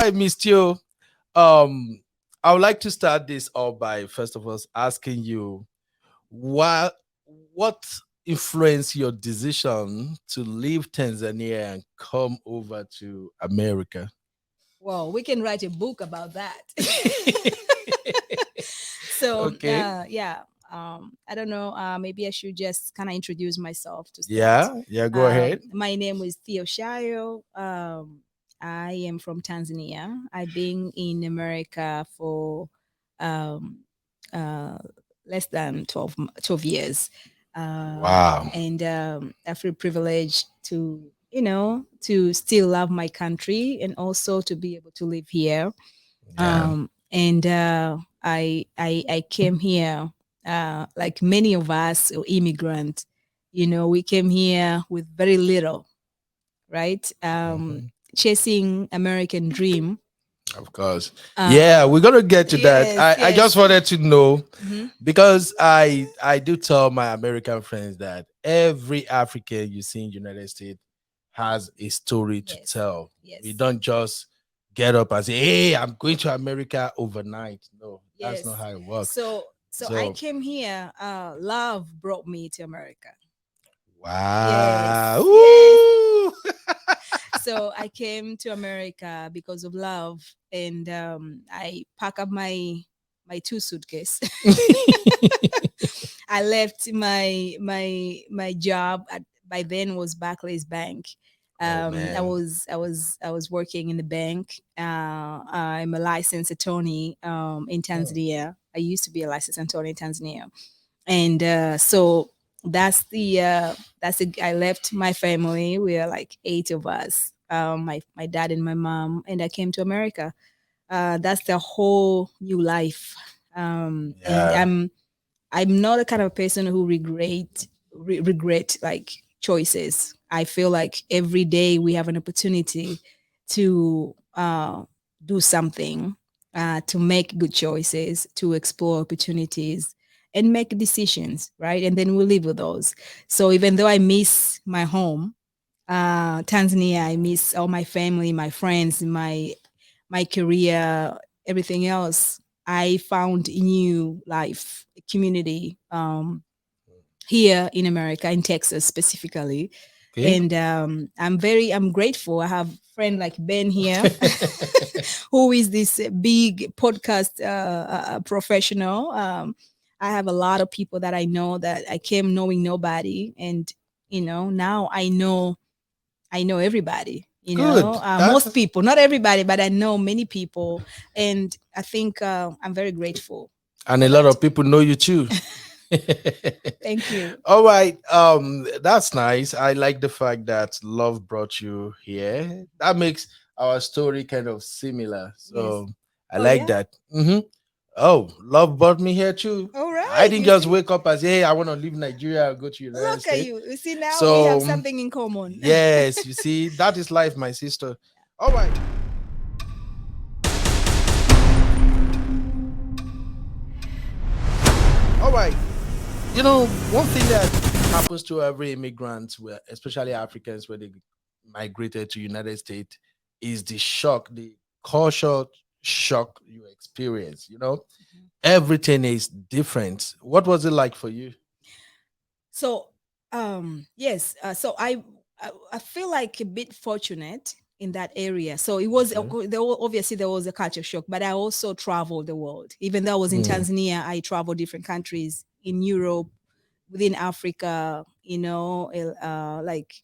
right, Miss Teo. Um, I would like to start this off by first of all asking you what what influenced your decision to leave Tanzania and come over to America? Well, we can write a book about that. So, Okay. yeah, I don't know. Maybe I should just kind of introduce myself to start. Yeah, yeah, go ahead. My name is Theo Shayo. I am from Tanzania. I've been in America for um, uh, less than 12 years. Wow. And I feel privileged to, to still love my country and also to be able to live here. Yeah. And I came here like many of us immigrants. We came here with very little, right? Mhm. Chasing American dream. Of course. Yeah, Uh, we're gonna get to that. yes, I yes. just wanted to know Mhm. because I do tell my American friends that every African you see in United States has a story to Yes, tell. We yes, don't just get up and say, "Hey, I'm going to America overnight." No, that's not yes. how it works. So I So, came here. Love brought me to America. wow. Yes, yes. Ooh. So I came to America because of love, and I pack up my two suitcase. I left my job at, by then was Barclays Bank. Oh man. I was working in the bank. I'm a licensed attorney in Oh, Tanzania. I used to be a licensed attorney in Tanzania, and so that's the I left my family. We are like eight of us. My dad and my mom, and I came to America. That's the whole new life. And yeah. I'm not a kind of person who regret like choices. I feel like every day we have an opportunity to do something, to make good choices, to explore opportunities, and make decisions, right? And then we live with those. So even though I miss my home, Tanzania, I miss all my family, my friends, my career, everything else. I found a new life community here in America, in Texas specifically, Okay. and I'm grateful. I have a friend like Ben here, who is this big podcast professional. I have a lot of people that I know that I came knowing nobody, and now I know everybody. Good. Most That's people, not everybody, but I know many people, and I think I'm very grateful and a for lot that. of people know you too. Thank you. All right. That's nice. I like the fact that love brought you here. That makes our story kind of similar. Yes. So I Oh like yeah. that. Oh, love brought me here too. All I right. didn't You just see, wake up and say, "Hey, I want to leave Nigeria and go to United look at States." you. You see, now we So have something in common. yes, you see, that is life, my sister. All right. All right. One thing that happens to every immigrant, where especially Africans, when they migrated to United States, is the shock, the culture shock you experience. Everything is different. What was it like for you? So, yes. I feel like a bit fortunate in that area. So it was Okay. obviously there was a culture shock, but I also traveled the world. Even though I was in Mm, Tanzania, I traveled different countries in Europe, within Africa. Like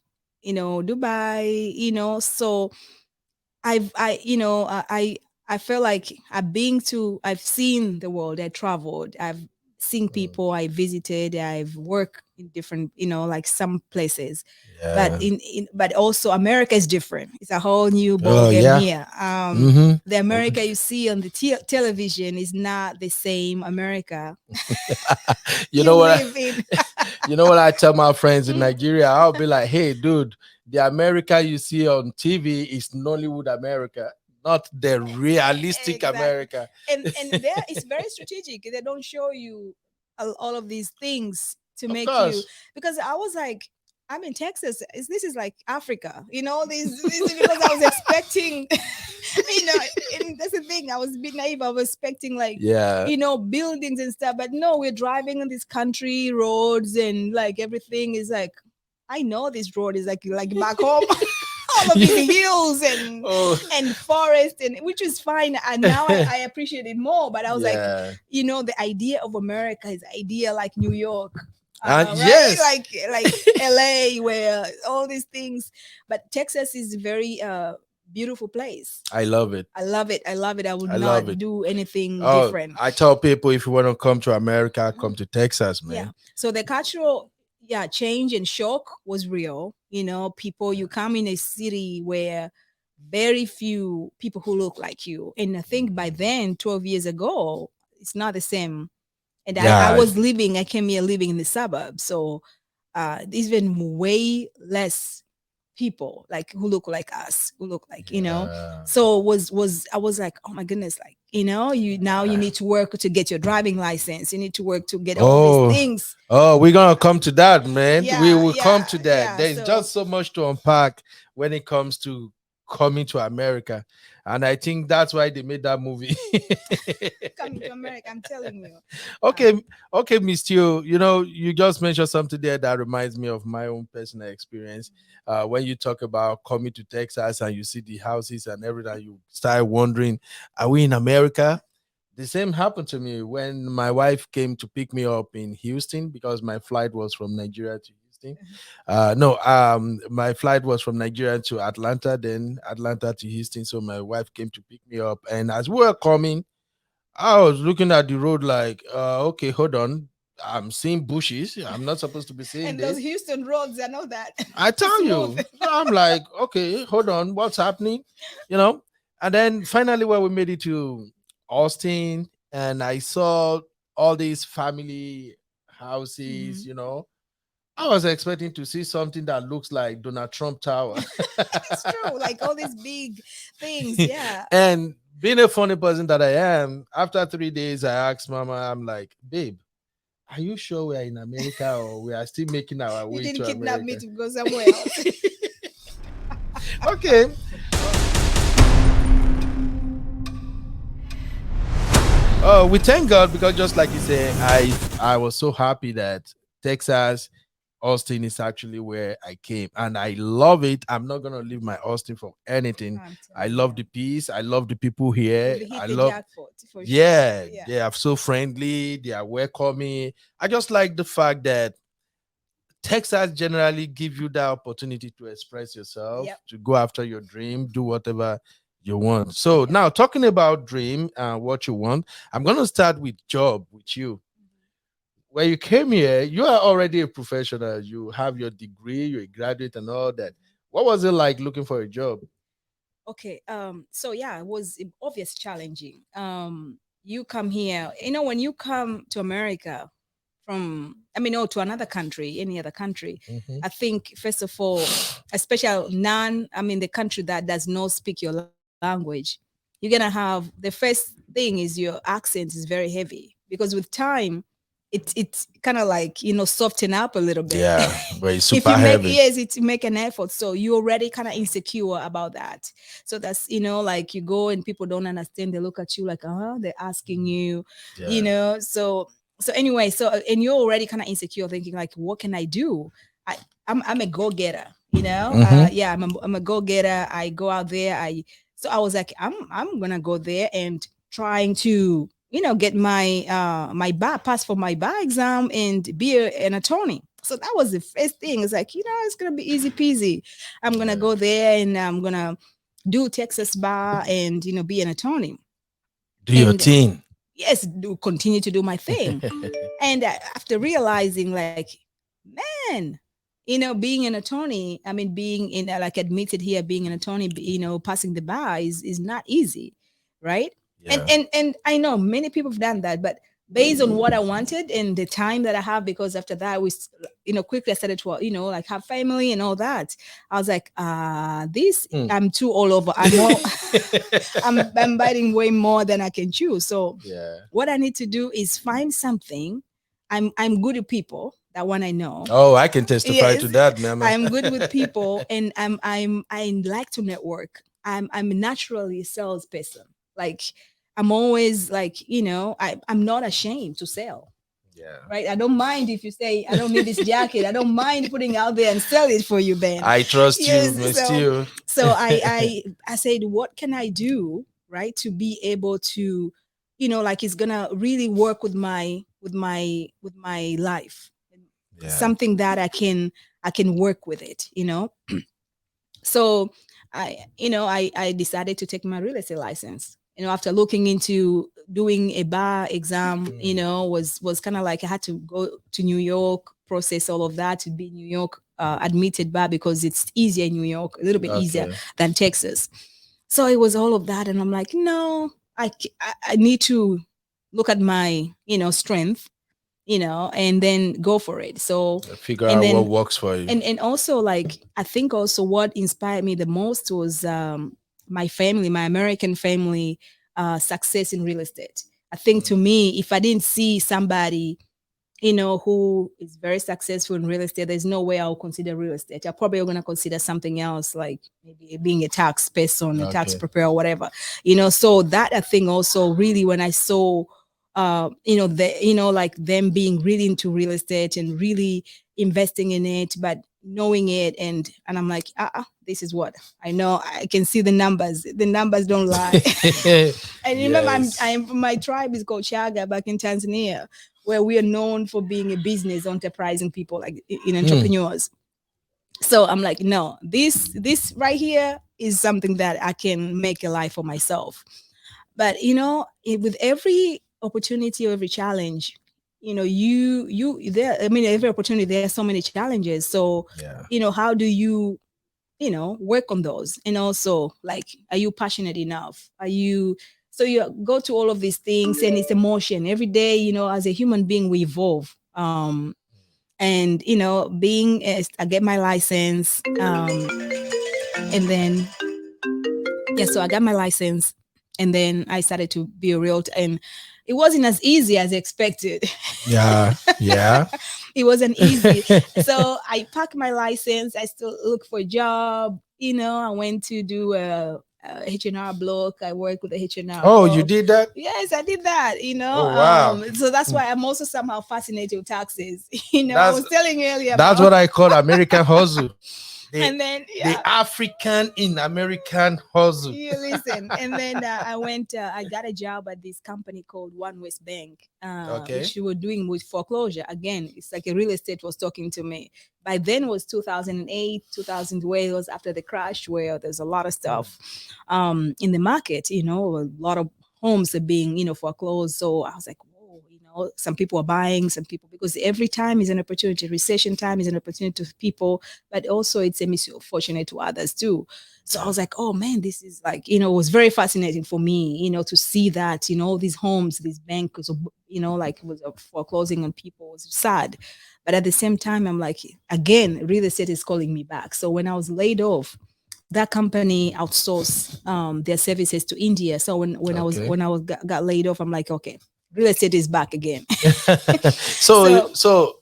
Dubai. So I feel like I've seen the world. I traveled. I've seen mm, people. I visited. I've worked in different, like some places, but yeah. but also America is different. It's a whole new ball Oh game yeah. here. Mm-hmm. The America you see on the television is not the same America you you know what live I in. you know what I tell my friends in Mm, Nigeria? I'll be like, hey, dude, the America you see on TV is Nollywood America, not the realistic exactly. America. And there it's very strategic. They don't show you all of these things to Of make you, course. because I was like, I'm in Texas. This is like Africa, this is because I was expecting, and that's the thing. I was a bit naive. I was expecting like, Yeah. buildings and stuff, but no, we're driving on these country roads and like everything is like, I know this road is like back home. All of these hills and Oh. forest, and which is fine. And now I appreciate it more. But I was like, Yeah. the idea of America is idea like New York, And right? yes, Like LA, where all these things. But Texas is a very beautiful place. I love it. I love it. I love it. I would I love not it. do anything Oh, different. I tell people if you want to come to America, come to Texas, Yeah. man. So the cultural, change and shock was real. People, you come in a city where very few people who look like you. And I think by then, 12 years ago, it's not the same. And I Yeah. was living, I came here living in the suburbs. So there's been way less people like who look like us, who look like, Yeah. so was I was like, oh my goodness, like, you now you need to work to get your driving license, you need to work to get all these Oh, things. oh, we're gonna come to that, man. We Yeah, will come yeah, to that. yeah. There's So just so much to unpack when it comes to coming to America, and I think that's why they made that movie. coming to America, I'm telling you. Okay, okay, Miss Teo. You just mentioned something there that reminds me of my own personal experience. When you talk about coming to Texas and you see the houses and everything, you start wondering, are we in America? The same happened to me when my wife came to pick me up in Houston because my flight was from Nigeria to Houston. No, my flight was from Nigeria to Atlanta, then Atlanta to Houston. So my wife came to pick me up, and as we were coming, I was looking at the road like, okay, hold on. I'm seeing bushes. I'm not supposed to be seeing And those this. Houston roads are not that I tell smooth. you. So I'm like, okay, hold on. What's happening? You know? And then finally, when we made it to Austin, and I saw all these family houses, Mhm. I was expecting to see something that looks like Donald Trump Tower. It's true, like all these big things. Yeah. And being a funny person that I am, after 3 days, I asked Mama, I'm like, babe, are you sure we are in America or we are still making our You way didn't to kidnap me America? to go somewhere else. Okay. Oh, we thank God because just like you say, I was so happy that Texas, Austin is actually where I came, and I love it. I'm not gonna leave my Austin for anything. I'm I telling love you. the peace. I love the people You've here. hit I the love, jackpot for sure. yeah, Yeah. they are so friendly. They are welcoming. I just like the fact that Texas generally give you that opportunity to express yourself, Yep. to go after your dream, do whatever you want. So Yep. now talking about dream and what you want, I'm gonna start with job with you. When you came here, you are already a professional. You have your degree, you're a graduate and all that. What was it like looking for a job? Okay. So yeah, it was obvious challenging. You come here, when you come to America from, I mean, or to another country, any other country, Mhm. I think first of all, especially I mean, the country that does not speak your language, you're gonna have the first thing is your accent is very heavy because with time, it's kind of like soften up a little bit. Yeah, but it's If super you make heavy. yes, it's make an effort, so you're already kind of insecure about that. So that's like you go and people don't understand, they look at you like they're asking you, Yeah. so anyway, and you're already kind of insecure thinking like, what can I do? I'm a go-getter, Mm-hmm. yeah, I'm a go-getter. I go out there, I was like, I'm gonna go there and trying to get my bar pass for my bar exam and be an attorney. So that was the first thing. It's like, it's gonna be easy peasy. I'm gonna Yeah. go there and I'm gonna do Texas bar and be an attorney. Do your And thing. yes, do continue to do my thing. And after realizing, like, man, being an attorney, I mean, being in like admitted here, being an attorney, passing the bar is not easy, right? And Yeah. and and I know many people have done that, but based on what I wanted and the time that I have, because after that quickly I started to like have family and all that. I was like, this Mm. I'm too all over. I'm all I'm biting way more than I can chew. So Yeah. what I need to do is find something. I'm good with people. That one I know. Oh, I can testify to Yes, that, mama. I'm good with people, and I like to network. I'm naturally a salesperson. Like I'm always like, I'm not ashamed to sell. Yeah. Right? I don't mind if you say I don't need this jacket. I don't mind putting out there and sell it for you, Ben. I trust you, Yes. Miss So Theo. so I said, what can I do, right, to be able to, like it's gonna really work with my life, Yeah. something that I can work with it. So I decided to take my real estate license, after looking into doing a bar exam. Was kind of like I had to go to New York, process all of that to be New York admitted bar, because it's easier in New York, a little bit easier Okay. than Texas. So it was all of that, and I'm like, no, I need to look at my strength, and then go for it. So, Figure and out what then works for you. and also, like, I think also what inspired me the most was my family, my American family, success in real estate. I think, to me, if I didn't see somebody who is very successful in real estate, there's no way I'll consider real estate. I'm probably going to consider something else, like maybe being a tax person, a tax Okay. preparer, or whatever. So that, I think, also really, when I saw, like them being really into real estate and really investing in it, but knowing it, and I'm like, this is what I know. I can see the numbers. The numbers don't lie. And remember, Yes. my tribe is called Chaga back in Tanzania, where we are known for being a business enterprising people, like in Hmm. entrepreneurs. So I'm like, no, this right here is something that I can make a life for myself. But with every opportunity or every challenge, you there. I mean, every opportunity, there are so many challenges. So Yeah. how do you work on those? And also, like, are you passionate enough? Are you So you go to all of these things, and it's emotion every day. As a human being, we evolve. And being I get my license, and then, yeah, so I got my license, and then I started to be a realtor, and it wasn't as easy as expected. Yeah. Yeah. It wasn't easy. So I packed my license. I still look for a job. I went to do a H&R block. I work with a H&R Oh, you block. did that? Yes, I did that. Oh, wow. So that's why I'm also somehow fascinated with taxes. I That's was telling you earlier that's about. what I call American hustle. The And then, the yeah, African in American hustle. you listen. And then I went. I got a job at this company called One West Bank, Okay. which we were doing with foreclosure. Again, it's like a real estate was talking to me. By then was 2008, 2000, where it was after the crash, where there's a lot of stuff in the market. A lot of homes are being foreclosed. So I was like, whoa. Some people are buying, some people, because every time is an opportunity. Recession time is an opportunity to people, but also it's a misfortunate to others too. So I Yeah. was like, oh man, this is like, it was very fascinating for me, to see that, all these homes, these banks, like it was foreclosing on people. It was sad. But at the same time, I'm like, again, real estate is calling me back. So when I was laid off, that company outsourced their services to India. So Okay. when I was got laid off, I'm like, okay, real estate is back again. so So so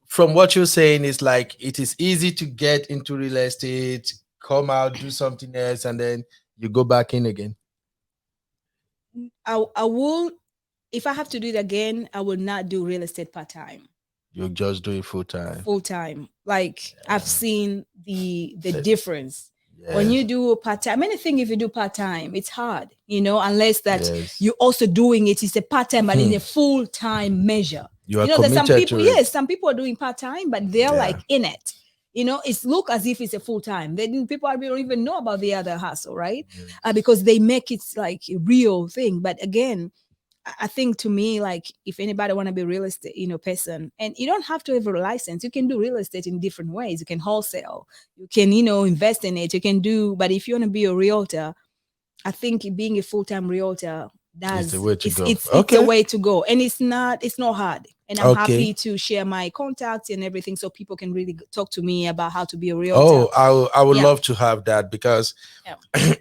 from what you're saying, it's like it is easy to get into real estate, come out, do something else, and then you go back in again. I will, if I have to do it again, I will not do real estate part time. You just do it full time. Full time. Like, I've seen the Uh, difference. When Yes. you do part time, anything, if you do part time, it's hard, unless that Yes. you're also doing it. It's a part time, but in Hmm. a full time measure. You are There's some committed people, to it. yes, some people are doing part time, but they're Yeah. like in it. It's look as if it's a full time. People don't even know about the other hustle, right? Yes. Because they make it like a real thing. But again, I think, to me, like, if anybody want to be a real estate, person, and you don't have to have a license, you can do real estate in different ways. You can wholesale, you can, invest in it, you can do. But if you want to be a realtor, I think being a full time realtor It's the does way to go. it's a Okay. way to go, and it's not hard. And I'm Okay. happy to share my contacts and everything, so people can really talk to me about how to be a realtor. Oh, I would Yeah, love to have that because yeah.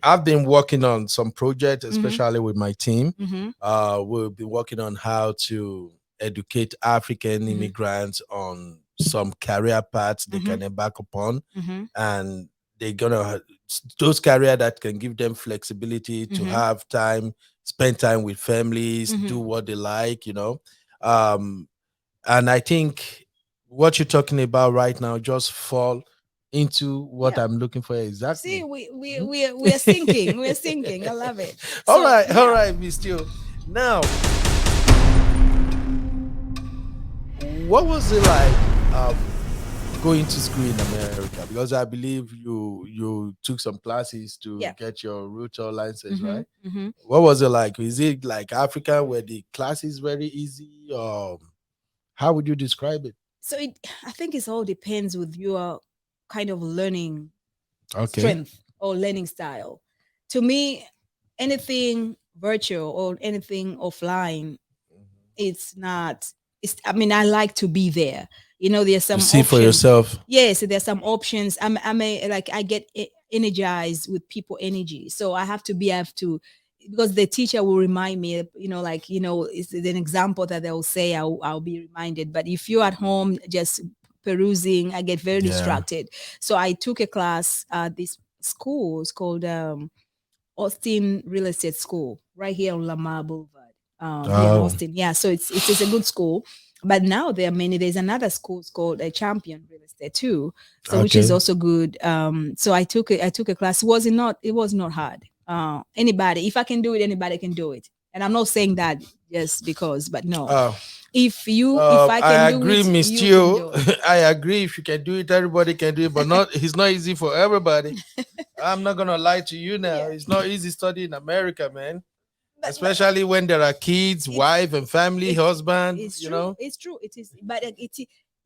I've been working on some projects, Mm-hmm. especially with my team. Mm-hmm. We'll be working on how to educate African Mm-hmm. immigrants on some career paths they Mm-hmm. can embark upon, Mm-hmm. and they're gonna those career that can give them flexibility to Mm-hmm. have time, spend time with families, do Mm-hmm. what they like, um and I think what you're talking about right now just fall into what Yeah. I'm looking for See, exactly. Mhm. we are sinking. We are sinking. I love it. All So right, all yeah, right, Miss Steele. Now, what was it like going to school in America? Because I believe you took some classes to yeah. get your Realtor license, Mm-hmm. right? Mm-hmm. What was it like? Is it like Africa where the class is very easy, or how would you describe it? So I think it all depends with your kind of learning Okay. strength or learning style. To me, anything virtual or anything offline, it's not. It's. I mean, I like to be there. There's To some see for options. yourself. Yes, there's some options. I'm a like I get energized with people energy, so I have to be. I have to because the teacher will remind me. It's an example that they will say. I'll be reminded. But if you're at home just perusing, I get very Yeah. distracted. So I took a class at this school. It's called Austin Real Estate School right here on Lamar Boulevard, here in Oh, Austin. Yeah, so it's a good school. But now there are many. There's another school called a Champion Real Estate too, so which is okay. also good. So I took a class. It was not hard. Anybody, if I can do it, anybody can do it. And I'm not saying that just because, but no. Oh, If I can I do agree, it, Miss you can Teo. do it. I agree. If you can do it, everybody can do it, but not. It's not easy for everybody. I'm not gonna lie to you now. Yeah, It's not easy studying in America, man. but Especially when there are kids, it's wife, and family, it's husband. it's You true. know. It's true. It is, but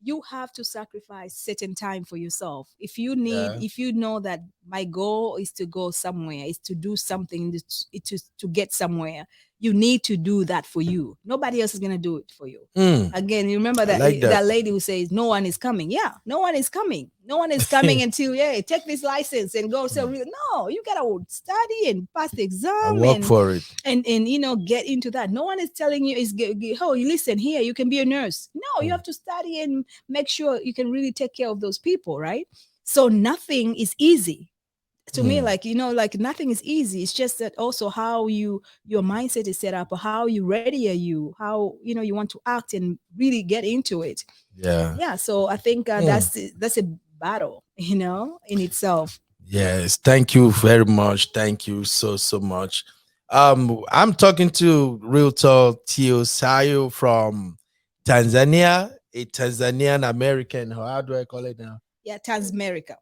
you have to sacrifice certain time for yourself. Yeah. If you know that my goal is to go somewhere, is to do something, to get somewhere, you need to do that for you. Nobody else is gonna do it for you. Mm, Again, you remember I that like that. that lady who says no one is coming. Yeah, no one is coming. No one is coming until take this license and go. So no, you gotta study and pass the I exam work and for it. get into that. No one is telling you oh, you listen here, you can be a nurse. No, you Mm, have to study and make sure you can really take care of those people, right? So nothing is easy to me. mm, Like nothing is easy. It's just that also how your mindset is set up, or how you ready are you, how you want to act and really get into it. yeah. Yeah, so I think Mm. that's a battle, in itself. Yes, thank you very much. Thank you so much. I'm talking to Realtor Theo Shayo from Tanzania, a Tanzanian American. How do I call it now? Yeah, Transmerica.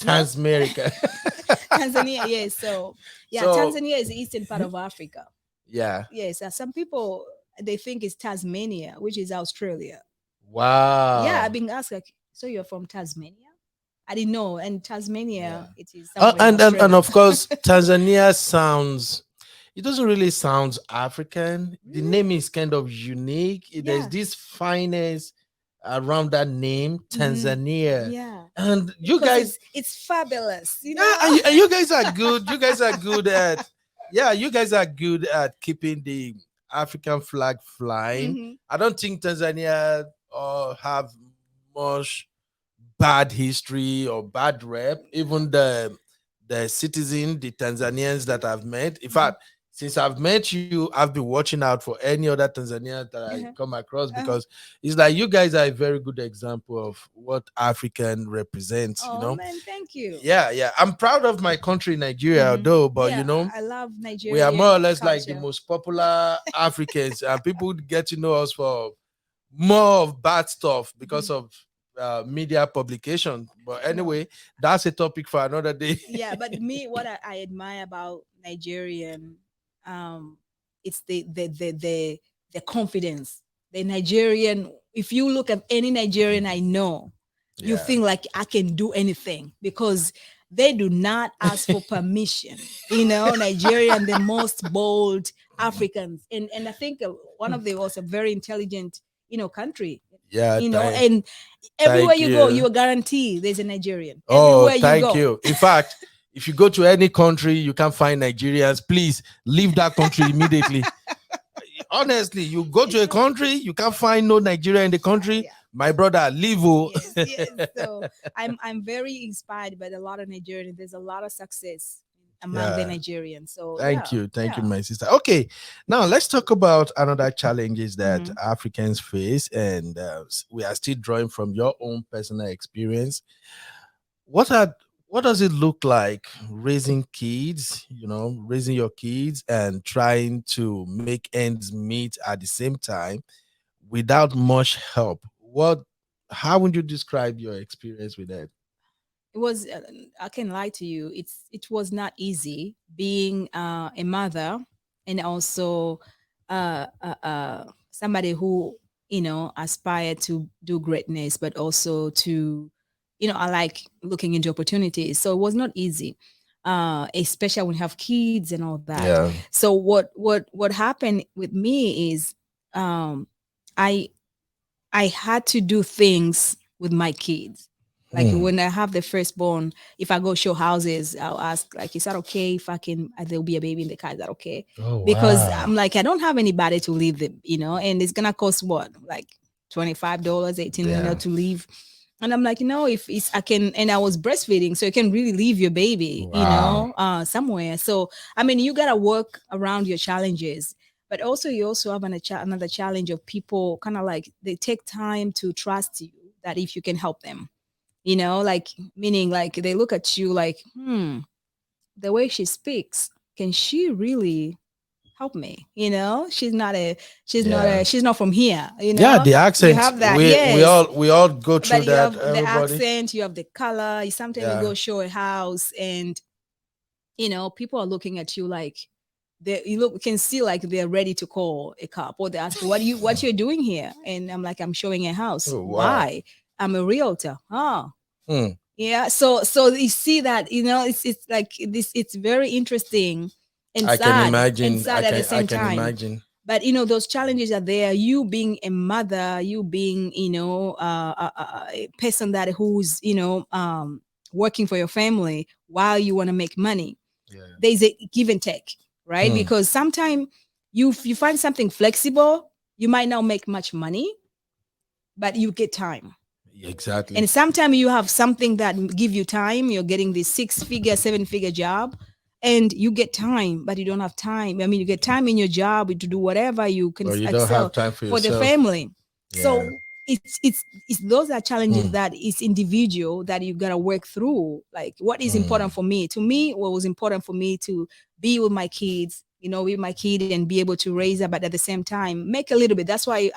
No. Transmerica. Tanzania, yes. So, yeah, So, Tanzania is the eastern part mhm, of Africa. yeah. Yes, some people they think it's Tasmania, which is Australia. Yeah, I've Wow. been asked like, so you're from Tasmania? I didn't know, and Yeah. Tasmania it is somewhere in And Australia. of course, Tanzania sounds, it doesn't really sound African. The Really? name is kind of unique. There's Yeah. this fineness around that name, Hmm. Tanzania. Yeah, And you because guys, it's fabulous, yeah, and you guys are good. You guys are good at, yeah, you guys are good at keeping the African flag flying. Hmm. I don't think Tanzania have much bad history or bad rep. Even the citizen, the Tanzanians that I've met. In Hmm. fact, since I've met you, I've been watching out for any other Tanzanians that I Uh-huh. come across, Uh-huh. because it's like you guys are a very good example of what African represents. Oh man, thank you. Yeah, yeah. I'm proud of my country, Nigeria, Hmm. though, but Yeah, I love we are more or Nigerian less like the culture. most popular Africans, and people get to know us for more of bad stuff because Mhm. of media publication. But No. anyway, that's a topic for another day. Yeah, but me, what I admire about Nigerian, um, it's the confidence. The Nigerian, if you look at any Nigerian I know, you Yeah. think like I can do anything because they do not ask for permission. Nigerian, the most bold Africans, and I think one of the also very intelligent, country. Yeah, And everywhere thank you go, you you. are guaranteed there's a Nigerian. Oh, Everywhere you thank go. you. In fact, if you go to any country, you can find Nigerians. Please leave that country immediately. Honestly, you go to It's a true. country, you can't find no Nigeria in the Yeah, country. yeah. My brother, Livo. Yes, yes. So I'm very inspired by a lot of Nigerians. There's a lot of success among the Yeah. Nigerians. So Thank yeah, you. Thank you, yeah. my sister. Okay. Now let's talk about another challenges that Hmm. Africans face. And we are still drawing from your own personal experience. What are what does it look like raising kids, raising your kids and trying to make ends meet at the same time without much help? How would you describe your experience with that? It was. I can lie to you. It was not easy being a mother and also somebody who aspired to do greatness, but also to I like looking into opportunities. So it was not easy, especially when you have kids and all that. Yeah. So what happened with me is um, I I had to do things with my kids. Like Hmm. when I have the firstborn, if I go show houses, I'll ask, like, is that okay if I can, there'll be a baby in the car, is that okay? Oh Because wow. I'm like, I don't have anybody to leave them, and it's gonna cost what? Like $25, $18 Yeah. to leave. And I'm like, if it's I can, and I was breastfeeding, so you can really leave your baby, Wow. somewhere. So I mean, you gotta work around your challenges, but also you also have another challenge of people kind of like they take time to trust you that if you can help them, like meaning like they look at you like, the way she speaks, can she really help me? Yeah. She's not from here, Yeah, the you accent. have that, We yes. all go through But you that, have the everybody. accent, you have the color. Sometimes you Yeah. go show a house and people are looking at you like you look can see like they're ready to call a cop, or they ask what you're doing here, and I'm like, I'm showing a house. Oh wow. Why? I'm a realtor. Huh? Hmm. Yeah. So you see that, it's like this. It's very interesting and I can sad imagine. at the I same can time. imagine. But those challenges are there. You being a mother, you being a person that who's working for your family while you want to make money. Yeah. There's a give and take, right? Hmm. Because sometimes you find something flexible, you might not make much money, but you get time. Exactly. And sometimes you have something that give you time. You're getting this 6-figure, 7-figure job, and you get time, but you don't have time. I mean, you get time in your job to do whatever you can Or you don't have excel time for for the yourself. family. Yeah. So it's those are challenges Hmm. that is individual that you gotta work through. Like what is Hmm. important for me? To me, what was important for me to be with my kids, with my kid and be able to raise her, but at the same time make a little bit. That's why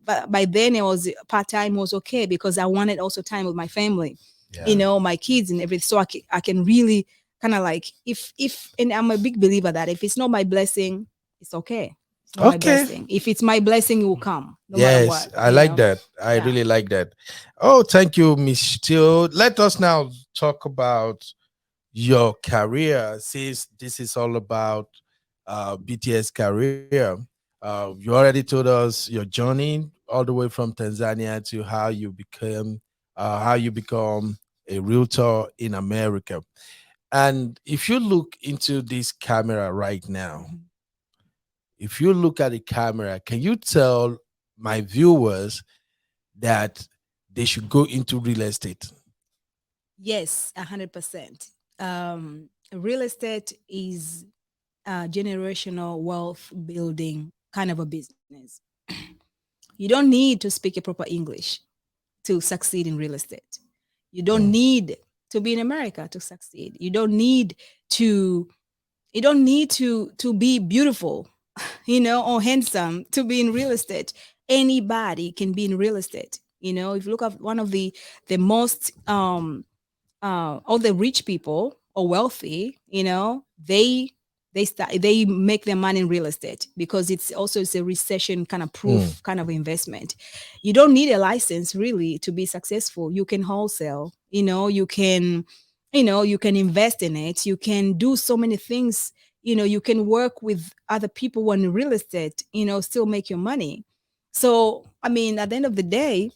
but by then it was part-time was okay because I wanted also time with my family, Yeah. my kids and everything. So I can really kind of like if and I'm a big believer that if it's not my blessing, it's okay. It's not my Okay. blessing. If it's my blessing, it will come no matter Yes, what, I like that. I Yeah. really like that. Oh, thank you, Miss Till. Let us now talk about your career, since this is all about BTS career. You already told us your journey all the way from Tanzania to how you become a realtor in America. And if you look into this camera right now, Mhm. if you look at the camera, can you tell my viewers that they should go into real estate? Yes, 100%. Real estate is generational wealth building kind of a business. You don't need to speak a proper English to succeed in real estate. You don't Mm, need to be in America to succeed. To you don't need to be beautiful, or handsome to be in real estate. Anybody can be in real estate. If you look at one of the most all the rich people or wealthy, they make their money in real estate because it's a recession kind of mm, proof kind of investment. You don't need a license really to be successful. You can wholesale, you can invest in it. You can do so many things. You can work with other people who are in real estate, still make your money. So I mean, at the end of the day,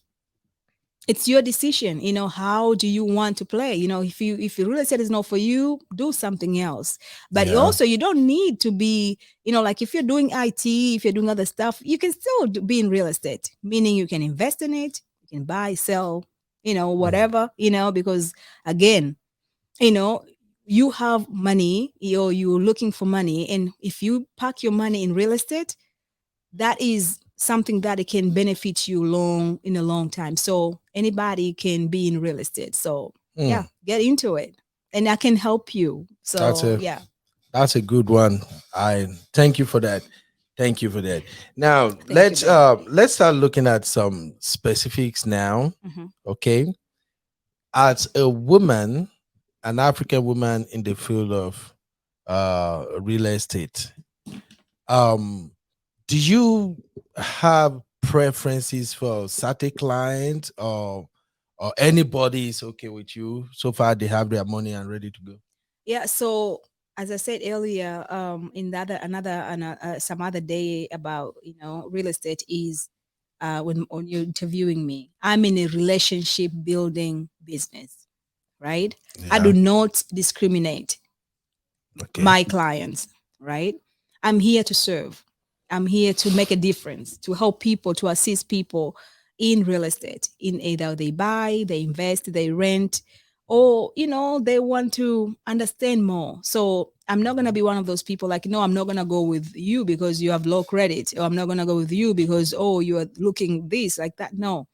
it's your decision. How do you want to play? If you real estate is not for you, do something else. But yeah. also you don't need to be, like if you're doing IT, if you're doing other stuff, you can still be in real estate, meaning you can invest in it, you can buy, sell, Mm. whatever, because again, you know, you have money, you're looking for money. And if you park your money in real estate, that is something that it can benefit you in a long time. So anybody can be in real estate. So yeah, Mm. get into it. And I can help you. That's So a yeah. that's a good one. I thank you for that. Thank you for that. Now Thank you, Beno. let's start looking at some specifics now. Hmm. Okay. As a woman, an African woman in the field of real estate, um, do you have preferences for certain clients, or anybody is okay with you so far they have their money and ready to go? Yeah. So as I said earlier, in that some other day about real estate is when you're interviewing me, I'm in a relationship building business, right? I do Yeah. not discriminate Okay. my clients, right? I'm here to serve. I'm here to make a difference, to help people, to assist people in real estate. In either they buy, they invest, they rent, or they want to understand more. So I'm not gonna be one of those people like, no, I'm not gonna go with you because you have low credit, or I'm not gonna go with you because you are looking this like that. No,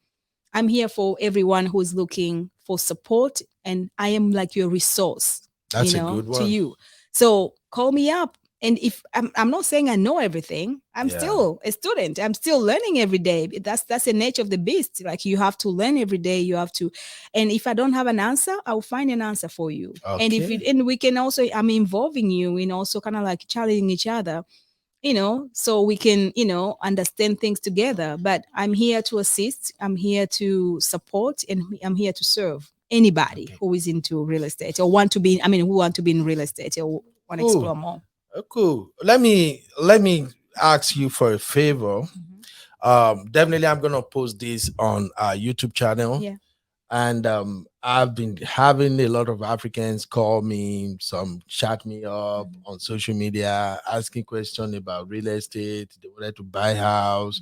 I'm here for everyone who's looking for support, and I am like your resource, That's a good to one. you. So call me up. And if I'm not saying I know everything, I'm Yeah. still a student. I'm still learning every day. That's the nature of the beast. Like you have to learn every day. You have to, and if I don't have an answer, I'll find an answer for you. And if you, Okay. and we can also, I'm involving you in also kind of like challenging each other, so we can, understand things together. But I'm here to assist, I'm here to support, and I'm here to serve anybody Okay. who is into real estate or want to be, who want to be in real estate or want to Cool. explore more. Cool. Let me ask you for a favor. Mhm. Definitely I'm gonna post this on our YouTube channel. Yeah. And I've been having a lot of Africans call me, some chat me up Mhm. on social media, asking questions about real estate. They wanted to buy a house.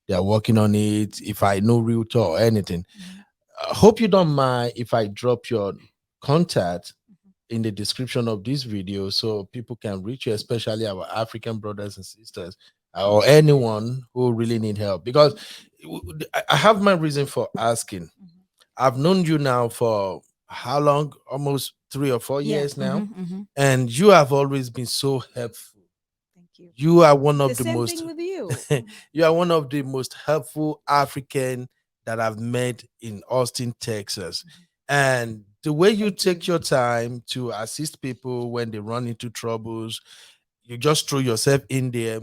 They're working on it. If I know realtor or anything, Mhm. I hope you don't mind if I drop your contact in the description of this video so people can reach you, especially our African brothers and sisters, or anyone who really need help. Because I have my reason for asking. Mhm. I've known you now for how long? Almost 3 or 4 Yeah. years now. Hmm. And you have always been so helpful. Thank you. You are one The of the same most thing with you. you are one of the most helpful African that I've met in Austin, Texas. And the way you Thank you. take your time to assist people when they run into troubles, you just throw yourself in there.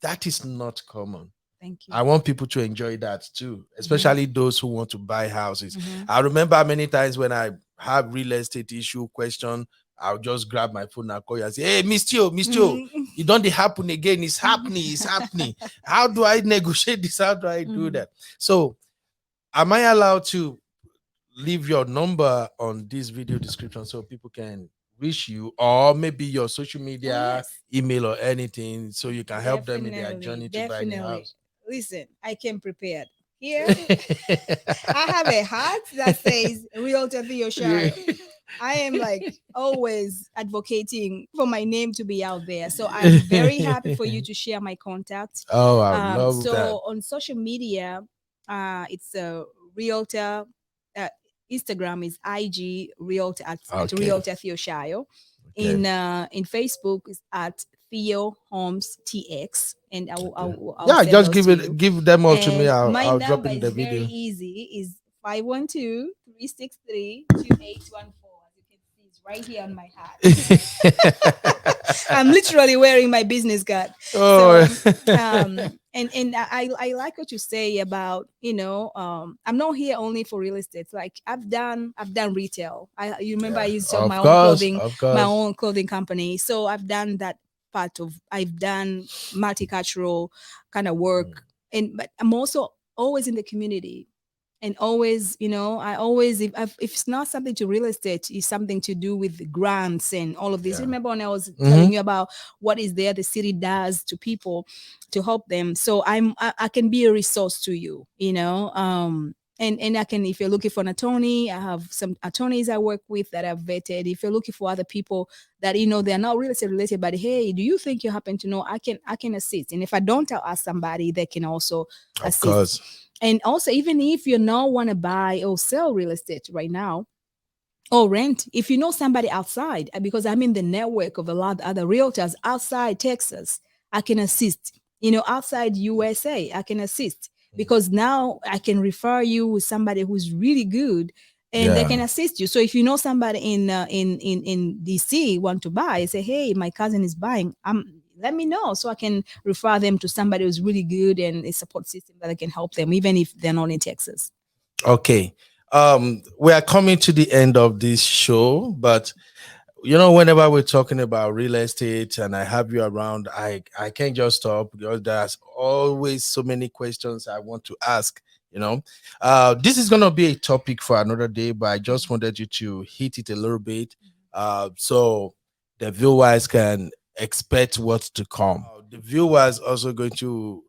That is not common. Thank you. I want people to enjoy that too, Hmm. especially those who want to buy houses. Hmm. I remember many times when I have real estate issue question, I'll just grab my phone and call you and say, "Hey, Miss Tio, Hmm. it don't dey happen again. It's happening. It's happening. How do I negotiate this? How do I do Hmm. that?" So, am I allowed to leave your number on this video description so people can reach you, or maybe your social Oh media, yes. email, or anything, so you can help them in their Definitely, journey to buying a definitely. house? Listen, I came prepared. Here, I have a hat that says Realtor Theo Yeah. Shayo. I am like always advocating for my name to be out there. So I'm very happy for you to share my contact. Oh, I love that. So on social media, it's a Realtor. Uh, Instagram is IG Realtor at Okay. Realtor Theo Shayo. Okay. In Facebook is at Theo Homes TX, and Okay. I'll Yeah, send just those to you. give them all to me. And I'll my I'll drop number in the is very video. easy. Is 512-363-2814. As you can see, it's right here on my hat. I'm literally wearing my business card. Oh. So and I like what you say about, I'm not here only for real estate. Like I've done retail. You remember I Yeah, used to have of course, of my course. own clothing company. So I've done that part of, I've done multicultural kind of Mm. work. And but I'm also always in the community. And always, I always, if it's not something to real estate, it's something to do with grants and all of this. Yeah. Remember when I was Mm-hmm. telling you about what is there the city does to people to help them? So I can be a resource to you, And I can, if you're looking for an attorney, I have some attorneys I work with that are vetted. If you're looking for other people that they're not real estate related, but hey, do you think you happen to know? I can assist. And if I don't, I'll ask somebody that can also Of assist. course. And also, even if you not want to buy or sell real estate right now, or rent, if you know somebody outside, because I'm in the network of a lot of other realtors outside Texas, I can assist. Outside USA, I can assist, because now I can refer you with somebody who's really good, and they Yeah. can assist you. So if you know somebody in DC want to buy, say, hey, my cousin is buying, let me know so I can refer them to somebody who's really good and a support system that can help them, even if they're not in Texas. Okay. We are coming to the end of this show, but whenever we're talking about real estate and I have you around, I can't just stop because there's always so many questions I want to ask. This is gonna be a topic for another day, but I just wanted you to hit it a little bit, so the viewers can expect what's to come. The viewers also going to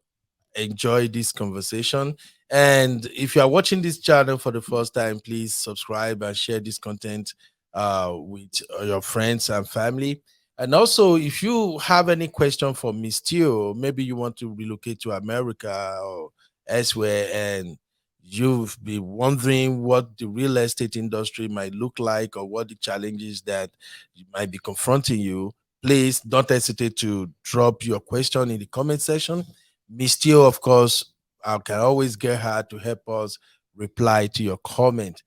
enjoy this conversation. And if you are watching this channel for the first time, please subscribe and share this content with your friends and family. And also, if you have any question for Miss Teo, maybe you want to relocate to America or elsewhere, and you've been wondering what the real estate industry might look like or what the challenges that might be confronting you, please don't hesitate to drop your question in the comment section. Miss Teo, of course, I can always get her to help us reply to your comment.